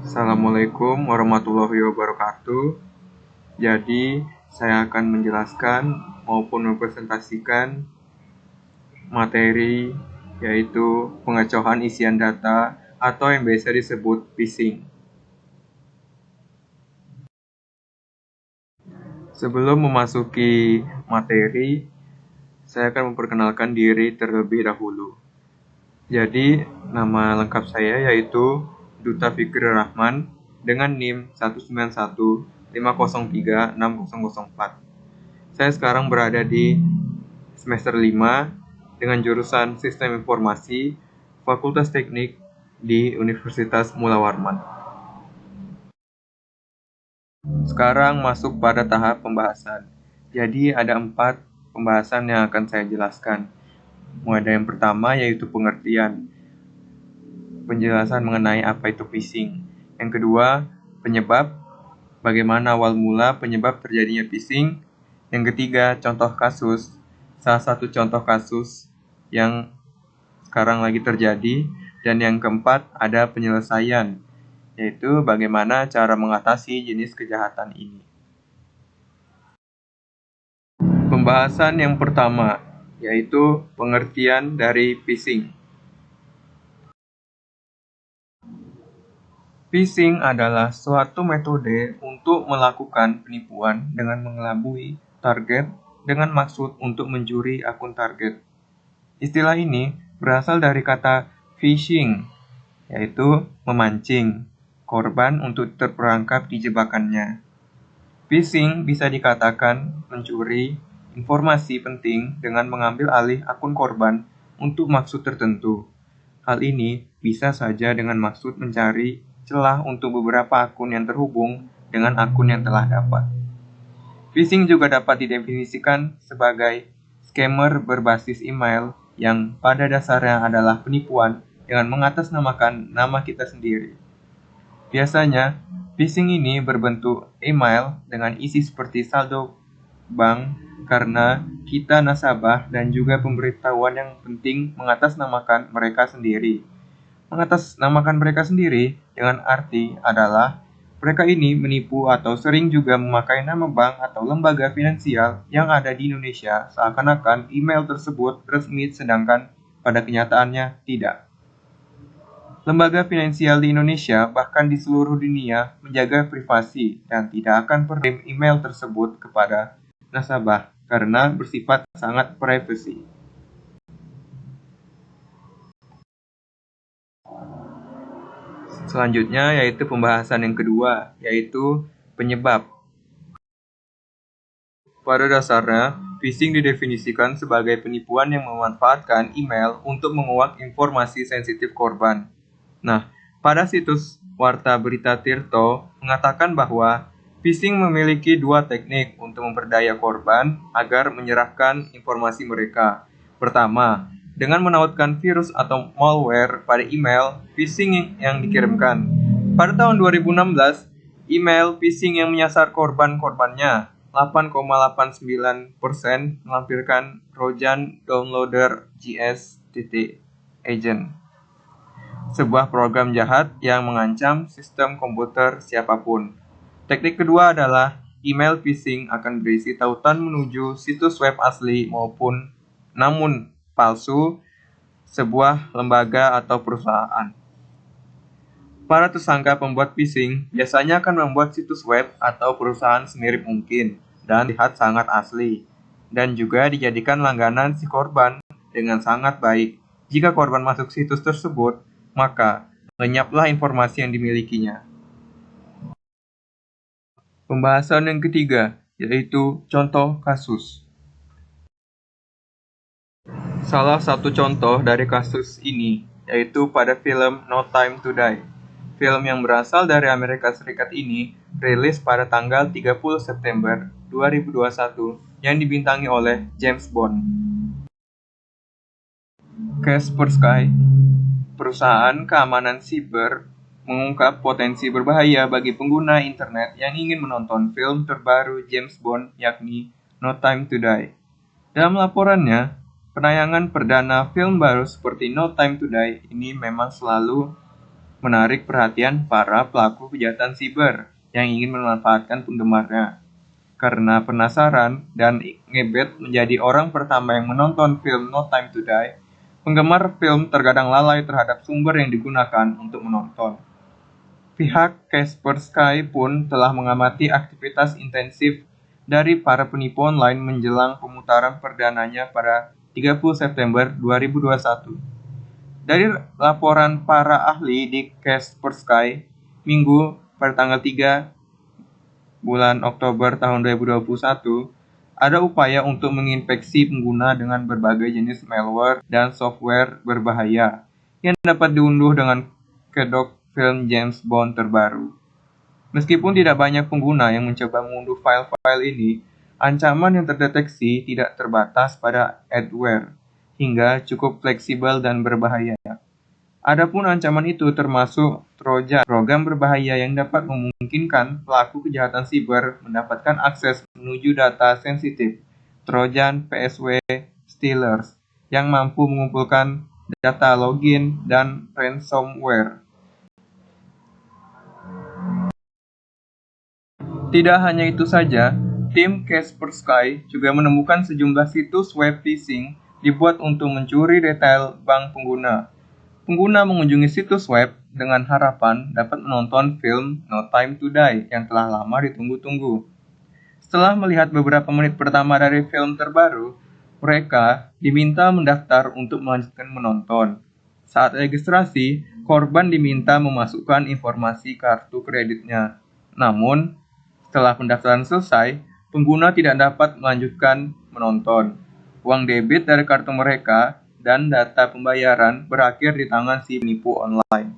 Assalamualaikum warahmatullahi wabarakatuh. Jadi, saya akan menjelaskan maupun mempresentasikan materi yaitu pengecohan isian data atau yang biasa disebut phishing. Sebelum memasuki materi, saya akan memperkenalkan diri terlebih dahulu. Jadi, nama lengkap saya yaitu Duta Fikri Rahman dengan NIM 19150360004. Saya sekarang berada di semester 5 dengan jurusan Sistem Informasi Fakultas Teknik di Universitas Mula Warman. Sekarang masuk pada tahap pembahasan. Jadi ada 4 pembahasan yang akan saya jelaskan. Mulai dari yang pertama yaitu pengertian. Penjelasan mengenai apa itu phishing. Yang kedua, penyebab. Bagaimana awal mula penyebab terjadinya phishing. Yang ketiga, contoh kasus. Salah satu contoh kasus yang sekarang lagi terjadi. Dan yang keempat, ada penyelesaian, yaitu bagaimana cara mengatasi jenis kejahatan ini. Pembahasan yang pertama, yaitu pengertian dari phishing. Phishing adalah suatu metode untuk melakukan penipuan dengan mengelabui target dengan maksud untuk mencuri akun target. Istilah ini berasal dari kata phishing, yaitu memancing korban untuk terperangkap di jebakannya. Phishing bisa dikatakan mencuri informasi penting dengan mengambil alih akun korban untuk maksud tertentu. Hal ini bisa saja dengan maksud mencari celah untuk beberapa akun yang terhubung dengan akun yang telah dapat. Phishing juga dapat didefinisikan sebagai scammer berbasis email yang pada dasarnya adalah penipuan dengan mengatasnamakan nama kita sendiri. Biasanya, phishing ini berbentuk email dengan isi seperti saldo bank karena kita nasabah dan juga pemberitahuan yang penting mengatasnamakan mereka sendiri. Mengatasnamakan mereka sendiri dengan arti adalah mereka ini menipu atau sering juga memakai nama bank atau lembaga finansial yang ada di Indonesia seakan-akan email tersebut resmi sedangkan pada kenyataannya tidak. Lembaga finansial di Indonesia bahkan di seluruh dunia menjaga privasi dan tidak akan pernah email tersebut kepada nasabah karena bersifat sangat privasi. Selanjutnya yaitu pembahasan yang kedua, yaitu penyebab. Pada dasarnya, phishing didefinisikan sebagai penipuan yang memanfaatkan email untuk menguak informasi sensitif korban. Nah, pada situs Warta Berita Tirto mengatakan bahwa phishing memiliki 2 teknik untuk memperdaya korban agar menyerahkan informasi mereka. Pertama, dengan menautkan virus atau malware pada email phishing yang dikirimkan. Pada tahun 2016, email phishing yang menyasar korban-korbannya 8,89% melampirkan Trojan Downloader JS.agent, sebuah program jahat yang mengancam sistem komputer siapapun. Teknik kedua adalah email phishing akan berisi tautan menuju situs web asli maupun namun palsu sebuah lembaga atau perusahaan. Para tersangka pembuat phishing biasanya akan membuat situs web atau perusahaan semirip mungkin dan terlihat sangat asli, dan juga dijadikan langganan si korban dengan sangat baik. Jika korban masuk situs tersebut, maka lenyaplah informasi yang dimilikinya. Pembahasan yang ketiga, yaitu contoh kasus. Salah satu contoh dari kasus ini, yaitu pada film No Time to Die. Film yang berasal dari Amerika Serikat ini rilis pada tanggal 30 September 2021 yang dibintangi oleh James Bond. Kaspersky, perusahaan keamanan siber, mengungkap potensi berbahaya bagi pengguna internet yang ingin menonton film terbaru James Bond yakni No Time to Die. Dalam laporannya, penayangan perdana film baru seperti No Time to Die ini memang selalu menarik perhatian para pelaku kejahatan siber yang ingin memanfaatkan penggemarnya. Karena penasaran dan ngebet menjadi orang pertama yang menonton film No Time to Die, penggemar film terkadang lalai terhadap sumber yang digunakan untuk menonton. Pihak Kaspersky pun telah mengamati aktivitas intensif dari para penipu online menjelang pemutaran perdananya pada 30 September 2021. Dari laporan para ahli di Kaspersky, Minggu pada tanggal 3 bulan Oktober tahun 2021, ada upaya untuk menginfeksi pengguna dengan berbagai jenis malware dan software berbahaya yang dapat diunduh dengan kedok film James Bond terbaru. Meskipun tidak banyak pengguna yang mencoba mengunduh file-file ini, ancaman yang terdeteksi tidak terbatas pada adware, hingga cukup fleksibel dan berbahaya. Adapun ancaman itu termasuk Trojan, program berbahaya yang dapat memungkinkan pelaku kejahatan siber mendapatkan akses menuju data sensitif, Trojan PSW Stealers, yang mampu mengumpulkan data login dan ransomware. Tidak hanya itu saja, tim Kaspersky juga menemukan sejumlah situs web phishing dibuat untuk mencuri detail bank pengguna. Pengguna mengunjungi situs web dengan harapan dapat menonton film No Time to Die yang telah lama ditunggu-tunggu. Setelah melihat beberapa menit pertama dari film terbaru, mereka diminta mendaftar untuk melanjutkan menonton. Saat registrasi, korban diminta memasukkan informasi kartu kreditnya. Namun, setelah pendaftaran selesai, pengguna tidak dapat melanjutkan menonton. Uang debit dari kartu mereka dan data pembayaran berakhir di tangan si penipu online.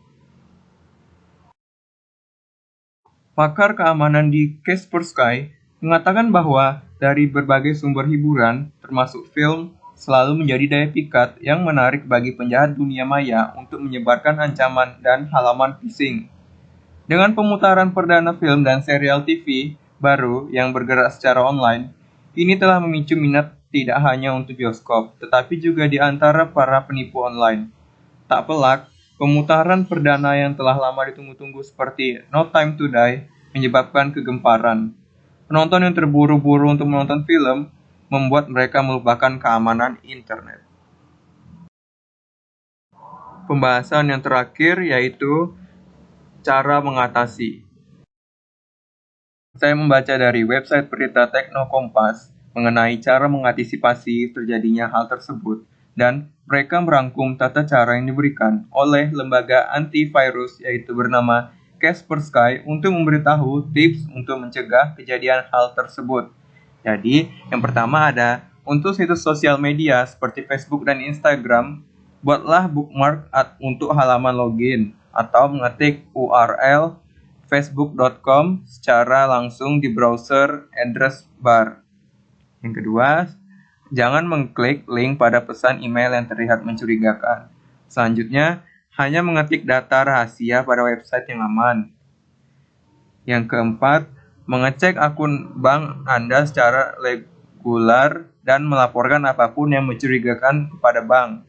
Pakar keamanan di Kaspersky mengatakan bahwa dari berbagai sumber hiburan, termasuk film, selalu menjadi daya pikat yang menarik bagi penjahat dunia maya untuk menyebarkan ancaman dan halaman phishing. Dengan pemutaran perdana film dan serial TV baru yang bergerak secara online, ini telah memicu minat tidak hanya untuk bioskop, tetapi juga di antara para penipu online. Tak pelak, pemutaran perdana yang telah lama ditunggu-tunggu seperti No Time to Die menyebabkan kegemparan. Penonton yang terburu-buru untuk menonton film membuat mereka melupakan keamanan internet. Pembahasan yang terakhir yaitu cara mengatasi. Saya membaca dari website berita Tekno Kompas mengenai cara mengantisipasi terjadinya hal tersebut, dan mereka merangkum tata cara yang diberikan oleh lembaga antivirus yaitu bernama Kaspersky untuk memberitahu tips untuk mencegah kejadian hal tersebut. Jadi, yang pertama ada, untuk situs sosial media seperti Facebook dan Instagram, buatlah bookmark untuk halaman login atau mengetik URL facebook.com secara langsung di browser address bar. Yang kedua, jangan mengklik link pada pesan email yang terlihat mencurigakan. Selanjutnya, hanya mengetik data rahasia pada website yang aman. Yang keempat, mengecek akun bank Anda secara regular dan melaporkan apapun yang mencurigakan kepada bank.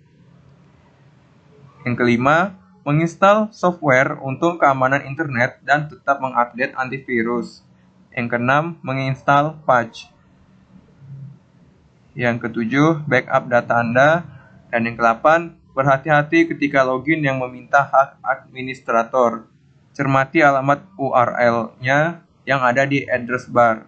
Yang kelima, menginstal software untuk keamanan internet dan tetap mengupdate antivirus. Yang keenam, menginstal patch. Yang ketujuh, backup data Anda. Dan yang kedelapan, berhati-hati ketika login yang meminta hak administrator. Cermati alamat URL-nya yang ada di address bar.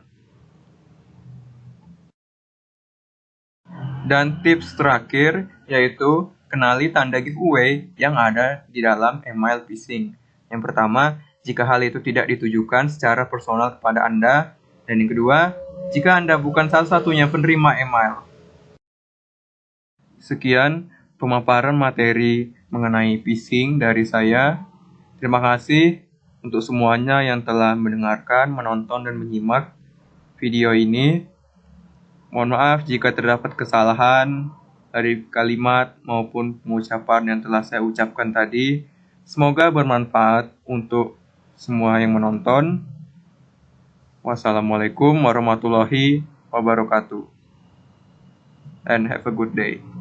Dan tips terakhir yaitu kenali tanda giveaway yang ada di dalam email phishing. Yang pertama, jika hal itu tidak ditujukan secara personal kepada Anda. Dan yang kedua, jika Anda bukan salah satunya penerima email. Sekian pemaparan materi mengenai phishing dari saya. Terima kasih untuk semuanya yang telah mendengarkan, menonton, dan menyimak video ini. Mohon maaf jika terdapat kesalahan dari kalimat maupun pengucapan yang telah saya ucapkan tadi. Semoga bermanfaat untuk semua yang menonton. Wassalamualaikum warahmatullahi wabarakatuh. And have a good day.